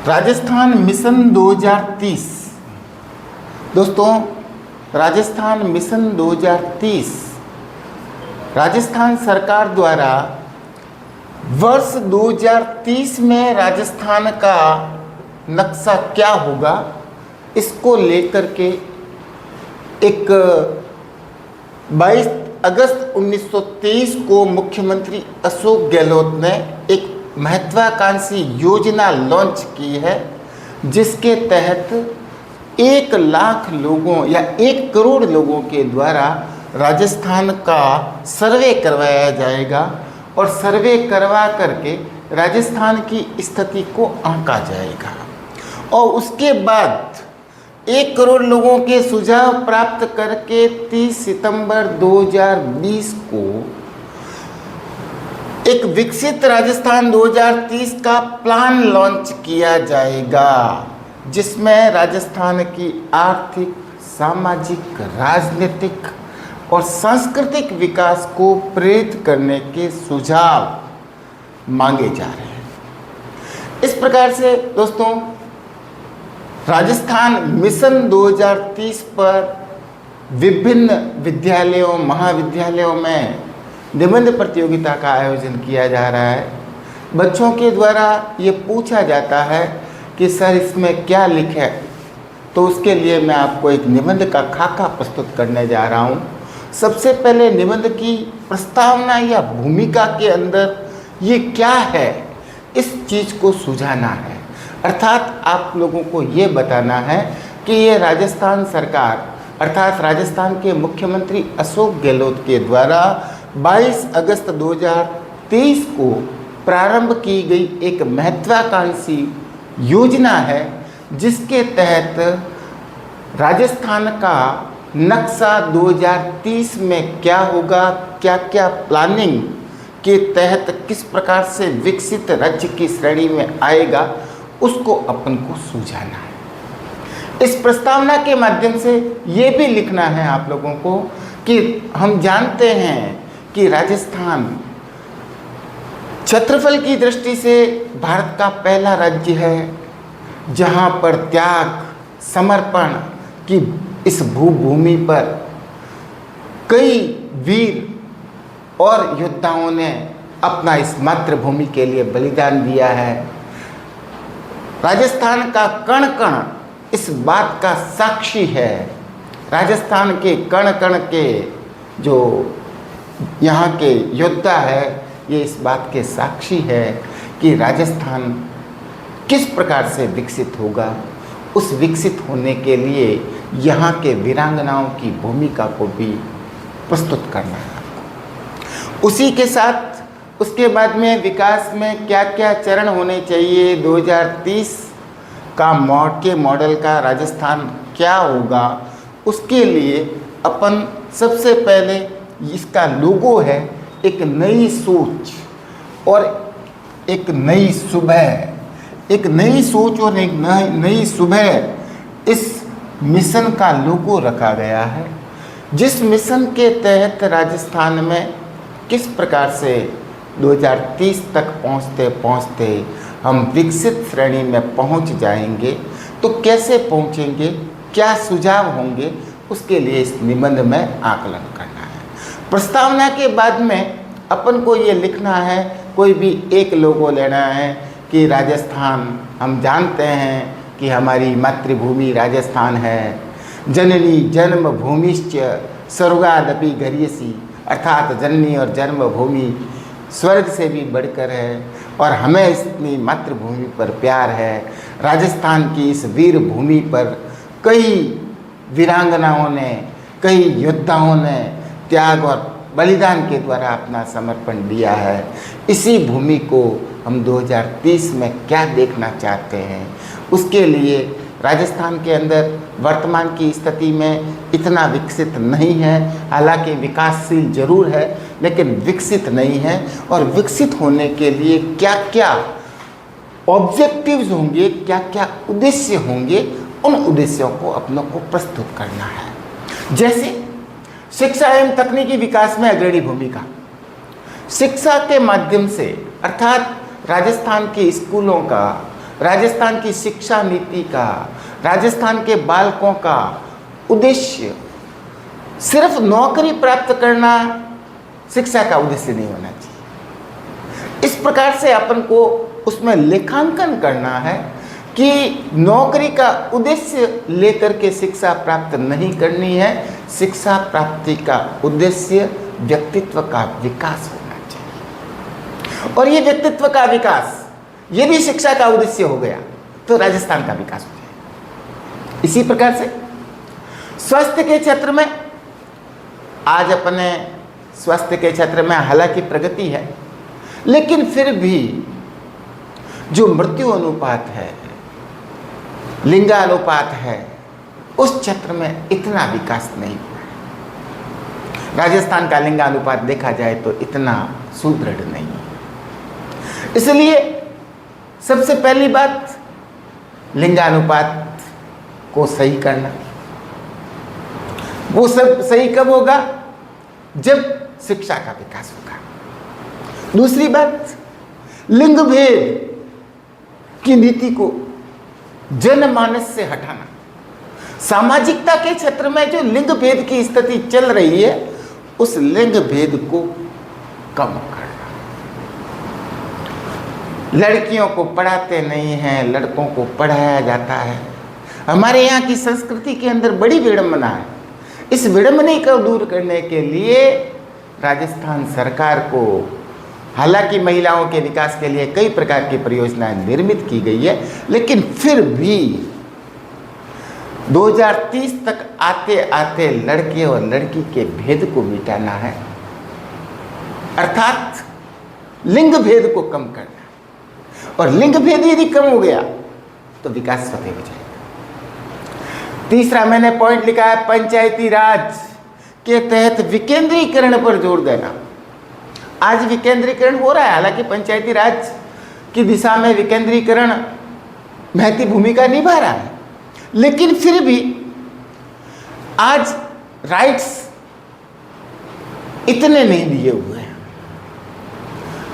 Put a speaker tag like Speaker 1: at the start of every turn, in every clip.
Speaker 1: Rajasthan mission 2030। दोस्तों, Rajasthan mission 2030 Rajasthan सरकार द्वारा वर्ष 2030 में राजस्थान का नक्शा क्या होगा, इसको लेकर के एक 22 अगस्त 1923 को मुख्यमंत्री अशोक गहलोत ने एक महत्वाकांक्षी योजना लॉन्च की है, जिसके तहत 1 लाख लोगों या 1 करोड़ लोगों के द्वारा राजस्थान का सर्वे करवाया जाएगा और सर्वे करवा करके राजस्थान की स्थिति को आंका जाएगा और उसके बाद 1 करोड़ लोगों के सुझाव प्राप्त करके 30 सितंबर 2020 को एक विकसित राजस्थान 2030 का प्लान लॉन्च किया जाएगा, जिसमें राजस्थान की आर्थिक, सामाजिक, राजनीतिक और सांस्कृतिक विकास को प्रेरित करने के सुझाव मांगे जा रहे हैं। इस प्रकार से दोस्तों, राजस्थान मिशन 2030 पर विभिन्न विद्यालयों, महाविद्यालयों में निबंध प्रतियोगिता का आयोजन किया जा रहा है। बच्चों के द्वारा ये पूछा जाता है कि सर इसमें क्या लिखे, तो उसके लिए मैं आपको एक निबंध का खाका प्रस्तुत करने जा रहा हूँ। सबसे पहले निबंध की प्रस्तावना या भूमिका के अंदर ये क्या है, इस चीज़ को सुझाना है। अर्थात आप लोगों को ये बताना है कि ये राजस्थान सरकार अर्थात राजस्थान के मुख्यमंत्री अशोक गहलोत के द्वारा 22 अगस्त 2023 को प्रारंभ की गई एक महत्वाकांक्षी योजना है, जिसके तहत राजस्थान का नक्शा 2030 में क्या होगा, क्या क्या प्लानिंग के तहत किस प्रकार से विकसित राज्य की श्रेणी में आएगा, उसको अपन को सुझाना है। इस प्रस्तावना के माध्यम से ये भी लिखना है आप लोगों को कि हम जानते हैं कि राजस्थान क्षेत्रफल की दृष्टि से भारत का पहला राज्य है, जहाँ पर त्याग, समर्पण की इस भूभूमि पर कई वीर और योद्धाओं ने अपना इस मातृभूमि के लिए बलिदान दिया है। राजस्थान का कण कण इस बात का साक्षी है। राजस्थान के कण कण के जो यहाँ के योद्धा है, ये इस बात के साक्षी है कि राजस्थान किस प्रकार से विकसित होगा। उस विकसित होने के लिए यहाँ के वीरांगनाओं की भूमिका को भी प्रस्तुत करना है आपको। उसी के साथ उसके बाद में विकास में क्या क्या चरण होने चाहिए, 2030 का मॉडल का राजस्थान क्या होगा, उसके लिए अपन सबसे पहले इसका लोगो है एक नई सोच और एक नई सुबह। एक नई सोच और एक नई सुबह इस मिशन का लोगो रखा गया है, जिस मिशन के तहत राजस्थान में किस प्रकार से 2030 तक पहुँचते पहुँचते हम विकसित श्रेणी में पहुँच जाएंगे। तो कैसे पहुँचेंगे, क्या सुझाव होंगे, उसके लिए इस निबंध में आकलन करना है। प्रस्तावना के बाद में अपन को ये लिखना है, कोई भी एक लोगो लेना है कि राजस्थान, हम जानते हैं कि हमारी मातृभूमि राजस्थान है। जननी जन्मभूमिश्च स्वर्गादपि गरीयसी, अर्थात जननी और जन्मभूमि स्वर्ग से भी बढ़कर है और हमें इतनी मातृभूमि पर प्यार है। राजस्थान की इस वीर भूमि पर कई वीरांगनाओं ने, कई योद्धाओं ने त्याग और बलिदान के द्वारा अपना समर्पण दिया है। इसी भूमि को हम 2030 में क्या देखना चाहते हैं, उसके लिए राजस्थान के अंदर वर्तमान की स्थिति में इतना विकसित नहीं है। हालांकि विकासशील जरूर है, लेकिन विकसित नहीं है। और विकसित होने के लिए क्या क्या ऑब्जेक्टिव्स होंगे, क्या क्या उद्देश्य होंगे, उन उद्देश्यों को अपनों को प्रस्तुत करना है। जैसे शिक्षा एवं तकनीकी विकास में अग्रणी भूमिका। शिक्षा के माध्यम से अर्थात राजस्थान के स्कूलों का राजस्थान की शिक्षा नीति का, राजस्थान के बालकों का उद्देश्य सिर्फ नौकरी प्राप्त करना शिक्षा का उद्देश्य नहीं होना चाहिए। इस प्रकार से अपन को उसमें लेखांकन करना है कि नौकरी का उद्देश्य लेकर के शिक्षा प्राप्त नहीं करनी है। शिक्षा प्राप्ति का उद्देश्य व्यक्तित्व का विकास होना चाहिए, और ये व्यक्तित्व का विकास ये भी शिक्षा का उद्देश्य हो गया तो राजस्थान का विकास हो जाएगा। इसी प्रकार से स्वास्थ्य के क्षेत्र में आज अपने स्वास्थ्य के क्षेत्र में हालांकि प्रगति है, लेकिन फिर भी जो मृत्यु अनुपात है, लिंगानुपात है, उस क्षेत्र में इतना विकास नहीं हुआ है। राजस्थान का लिंगानुपात देखा जाए तो इतना सुदृढ़ नहीं है। इसलिए सबसे पहली बात लिंगानुपात को सही करना। वो सब सही कब होगा? जब शिक्षा का विकास होगा। दूसरी बात, लिंग भेद की नीति को जनमानस से हटाना। सामाजिकता के क्षेत्र में जो लिंग भेद की स्थिति चल रही है, उस लिंग भेद को कम करना। लड़कियों को पढ़ाते नहीं हैं, लड़कों को पढ़ाया जाता है। हमारे यहाँ की संस्कृति के अंदर बड़ी विडंबना है। इस विडंबना को दूर करने के लिए राजस्थान सरकार को, हालांकि महिलाओं के विकास के लिए कई प्रकार की परियोजनाएं निर्मित की गई है, लेकिन फिर भी 2030 तक आते आते लड़के और लड़की के भेद को मिटाना है, अर्थात लिंग भेद को कम करना। और लिंग भेद यदि कम हो गया तो विकास स्वतः हो जाएगा। तीसरा मैंने पॉइंट लिखा है पंचायती राज के तहत विकेंद्रीकरण पर जोर देना। आज विकेंद्रीकरण हो रहा है, हालांकि पंचायती राज की दिशा में विकेंद्रीकरण महती भूमिका निभा रहा है, लेकिन फिर भी आज राइट्स इतने नहीं दिए हुए हैं।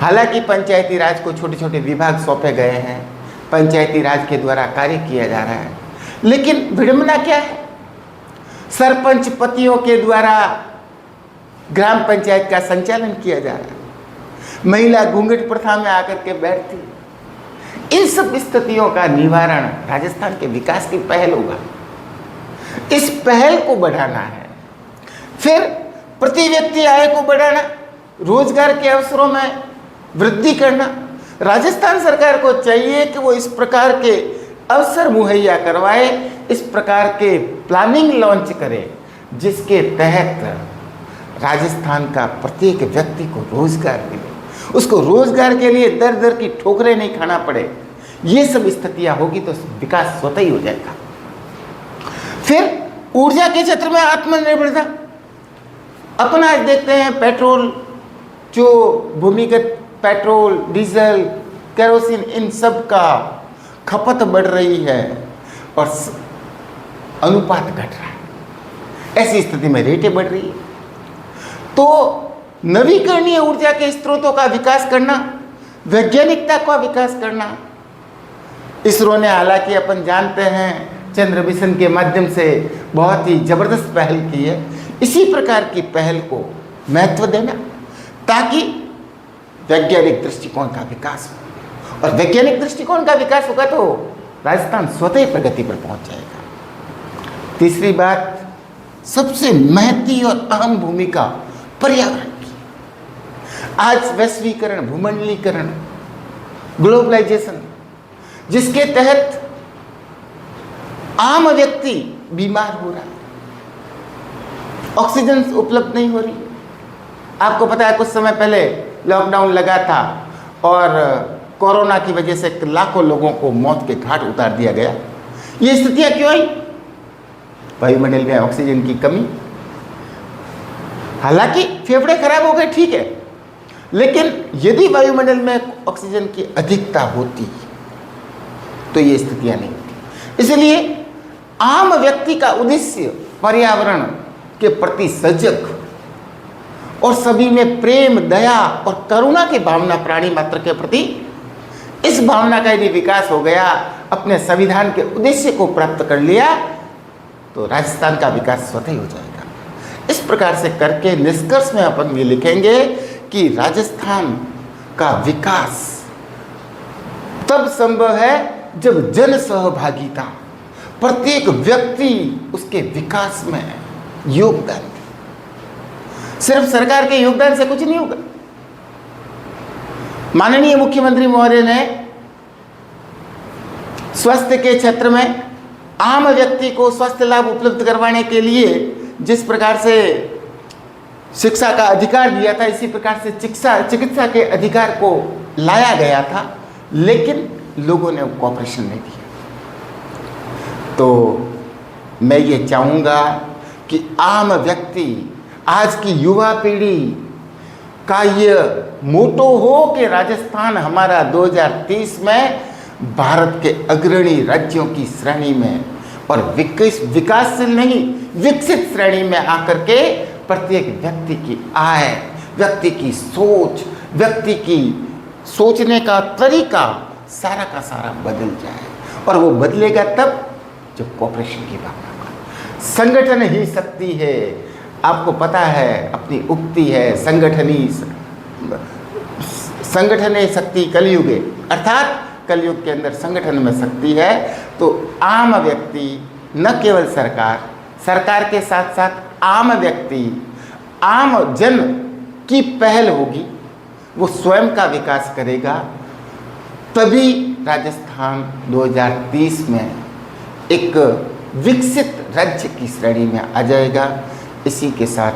Speaker 1: हालांकि पंचायती राज को छोटे छोटे विभाग सौंपे गए हैं, पंचायती राज के द्वारा कार्य किया जा रहा है, लेकिन विडंबना क्या है? सरपंच पतियों के द्वारा ग्राम पंचायत का संचालन किया जा रहा है। महिला घूंघट प्रथा में आकर के बैठती। इन सब स्थितियों का निवारण राजस्थान के विकास की पहल होगा। इस पहल को बढ़ाना है। फिर प्रति व्यक्ति आय को बढ़ाना, रोजगार के अवसरों में वृद्धि करना। राजस्थान सरकार को चाहिए कि वो इस प्रकार के अवसर मुहैया करवाए, इस प्रकार के प्लानिंग लॉन्च करे, जिसके तहत राजस्थान का प्रत्येक व्यक्ति को रोजगार मिले, उसको रोजगार के लिए दर दर की ठोकरें नहीं खाना पड़े। ये सब स्थितियां होगी तो विकास स्वतः ही हो जाएगा। फिर ऊर्जा के क्षेत्र में आत्मनिर्भरता। अपना आज देखते हैं पेट्रोल, जो भूमिगत पेट्रोल, डीजल, केरोसिन, इन सब का खपत बढ़ रही है और अनुपात घट रहा है। ऐसी स्थिति में रेटें बढ़ रही है। तो नवीकरणीय ऊर्जा के स्रोतों का विकास करना, वैज्ञानिकता का विकास करना। इसरो ने, हालांकि अपन जानते हैं, चंद्र मिशन के माध्यम से बहुत ही जबरदस्त पहल की है। इसी प्रकार की पहल को महत्व देना ताकि वैज्ञानिक दृष्टिकोण का विकास हो, और वैज्ञानिक दृष्टिकोण का विकास होगा तो राजस्थान स्वतः प्रगति पर पहुंच जाएगा। तीसरी बात, सबसे महती और अहम भूमिका पर्यावरण की। आज वैश्वीकरण, भूमंडलीकरण, ग्लोबलाइजेशन, जिसके तहत आम व्यक्ति बीमार हो रहा है, ऑक्सीजन उपलब्ध नहीं हो रही। आपको पता है कुछ समय पहले लॉकडाउन लगा था और कोरोना की वजह से लाखों लोगों को मौत के घाट उतार दिया गया। ये स्थितियां क्यों आई? वायुमंडल में ऑक्सीजन की कमी। हालांकि फेफड़े खराब हो गए, ठीक है, लेकिन यदि वायुमंडल में ऑक्सीजन की अधिकता होती तो ये स्थितियां नहीं होती। इसलिए आम व्यक्ति का उद्देश्य पर्यावरण के प्रति सजग और सभी में प्रेम, दया और करुणा की भावना प्राणी मात्र के प्रति इस भावना का यदि विकास हो गया, अपने संविधान के उद्देश्य को प्राप्त कर लिया, तो राजस्थान का विकास स्वतः ही हो जाएगा। इस प्रकार से करके निष्कर्ष में अपन ये लिखेंगे कि राजस्थान का विकास तब संभव है जब जन सहभागिता, प्रत्येक व्यक्ति उसके विकास में योगदान दे। सिर्फ सरकार के योगदान से कुछ नहीं होगा। माननीय मुख्यमंत्री महोदय ने स्वास्थ्य के क्षेत्र में आम व्यक्ति को स्वास्थ्य लाभ उपलब्ध करवाने के लिए जिस प्रकार से शिक्षा का अधिकार दिया था, इसी प्रकार से चिकित्सा के अधिकार को लाया गया था, लेकिन लोगों ने कोऑपरेशन नहीं दिया। तो मैं ये चाहूँगा कि आम व्यक्ति, आज की युवा पीढ़ी का ये मोटो हो कि राजस्थान हमारा 2030 में भारत के अग्रणी राज्यों की श्रेणी में और विकासशील नहीं, विकसित श्रेणी में आकर के प्रत्येक व्यक्ति की आय, व्यक्ति की सोच, व्यक्ति की सोचने का तरीका सारा का सारा बदल जाए। और वो बदलेगा तब जब कोऑपरेशन की भावना का। संगठन ही शक्ति है। आपको पता है, अपनी उक्ति है, संगठन शक्ति कलयुगे, अर्थात कलयुग के अंदर संगठन में शक्ति है। तो आम व्यक्ति, न केवल सरकार के साथ साथ आम व्यक्ति, आम जन की पहल होगी, वो स्वयं का विकास करेगा, तभी राजस्थान 2030 में एक विकसित राज्य की श्रेणी में आ जाएगा। इसी के साथ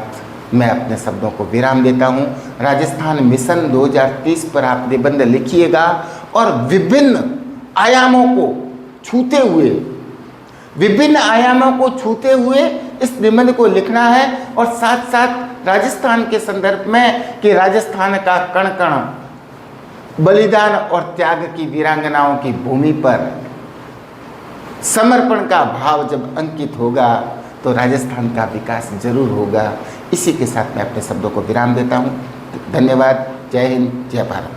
Speaker 1: मैं अपने शब्दों को विराम देता हूँ। राजस्थान मिशन 2030 पर आप निबंध लिखिएगा और विभिन्न आयामों को छूते हुए इस निबंध को लिखना है, और साथ साथ राजस्थान के संदर्भ में कि राजस्थान का कण कण बलिदान और त्याग की वीरांगनाओं की भूमि पर समर्पण का भाव जब अंकित होगा तो राजस्थान का विकास जरूर होगा। इसी के साथ मैं अपने शब्दों को विराम देता हूँ। धन्यवाद। जय हिंद, जय भारत।